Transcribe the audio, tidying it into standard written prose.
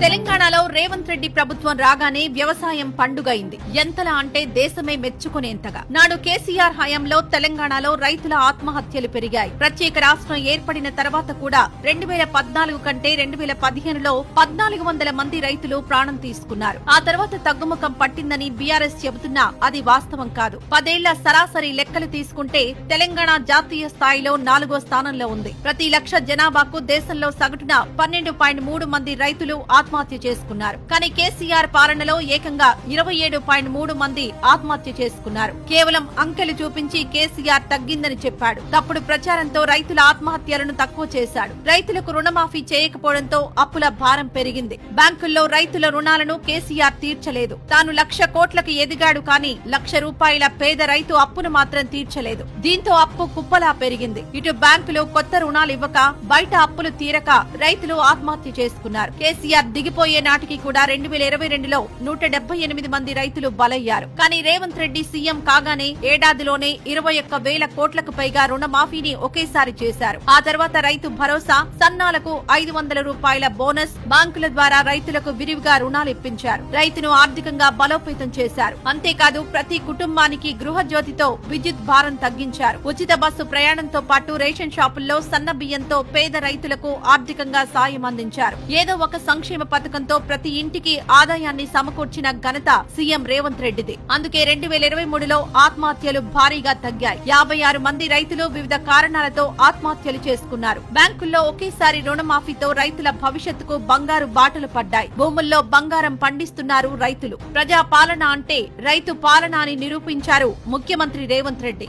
తెలంగాణలో రేవంత్ రెడ్డి ప్రభుత్వం రాగానే వ్యవసాయం పండుగైంది. ఎంతలా అంటే దేశమే మెచ్చుకునేంతగా. నాడు కేసీఆర్ హయాంలో తెలంగాణలో రైతుల ఆత్మహత్యలు పెరిగాయి. ప్రత్యేక రాష్ట్రం ఏర్పడిన తర్వాత కూడా 2014 కంటే 2015లో 1400 మంది రైతులు ప్రాణం తీసుకున్నారు. ఆ తర్వాత తగ్గుముఖం పట్టిందని బీఆర్ఎస్ చెబుతున్నా అది వాస్తవం కాదు. 10 ఏళ్ల సరాసరి లెక్కలు తీసుకుంటే తెలంగాణ జాతీయ స్థాయిలో 4వ స్థానంలో ఉంది. ప్రతి లక్ష జనాభాకు దేశంలో సగటున 12.3 మంది రైతులు ఆత్మహత్య చేసుకున్నారు. కానీ కేసీఆర్ పాలనలో ఏకంగా 27.3 మంది ఆత్మహత్య చేసుకున్నారు. కేవలం అంకెలు చూపించి కేసీఆర్ తగ్గిందని చెప్పాడు. తప్పుడు ప్రచారంతో రైతుల ఆత్మహత్యలను తక్కువ చేశాడు. రైతులకు రుణమాఫీ చేయకపోవడంతో అప్పుల భారం పెరిగింది. బ్యాంకుల్లో రైతుల రుణాలను కేసీఆర్ తీర్చలేదు. తాను 1,00,000 కోట్లకు ఎదిగాడు కానీ 1,00,000 రూపాయల పేద రైతు అప్పును మాత్రం తీర్చలేదు. దీంతో అప్పు కుప్పలా పెరిగింది. ఇటు బ్యాంకులు కొత్త రుణాలు ఇవ్వక బయట అప్పులు తీరక రైతులు ఆత్మహత్య చేసుకున్నారు. కేసీఆర్ దిగిపోయే నాటికి కూడా 2022లో 178 మంది రైతులు బలయ్యారు. కానీ రేవంత్ రెడ్డి సీఎం కాగానే ఏడాదిలోనే 21,000 కోట్లకు పైగా రుణమాఫీని ఒకేసారి చేశారు. ఆ తర్వాత రైతు భరోసా, సన్నాలకు 500 రూపాయల బోనస్, బ్యాంకుల ద్వారా రైతులకు విరివిగా రుణాలు ఇప్పించారు. రైతును ఆర్థికంగా బలోపేతం చేశారు. అంతేకాదు ప్రతి కుటుంబానికి గృహజ్యోతితో విద్యుత్ భారం తగ్గించారు. ఉచిత బస్సు ప్రయాణంతో పాటు రేషన్ షాపుల్లో సన్న బియ్యంతో పేద రైతులకు ఆర్థికంగా సాయం అందించారు. ఏదో ఒక సంక్షేమ పథకంతో ప్రతి ఇంటికి ఆదాయాన్ని సమకూర్చిన ఘనత సీఎం రేవంత్ రెడ్డిది. అందుకే 2023లో ఆత్మహత్యలు భారీగా తగ్గాయి. 56 మంది రైతులు వివిధ కారణాలతో ఆత్మహత్యలు చేసుకున్నారు. బ్యాంకుల్లో ఒకేసారి రుణమాఫీతో రైతుల భవిష్యత్తుకు బంగారు బాటలు పడ్డాయి. భూముల్లో బంగారం పండిస్తున్నారు రైతులు. ప్రజా పాలన అంటే రైతు పాలన అని నిరూపించారు ముఖ్యమంత్రి రేవంత్ రెడ్డి.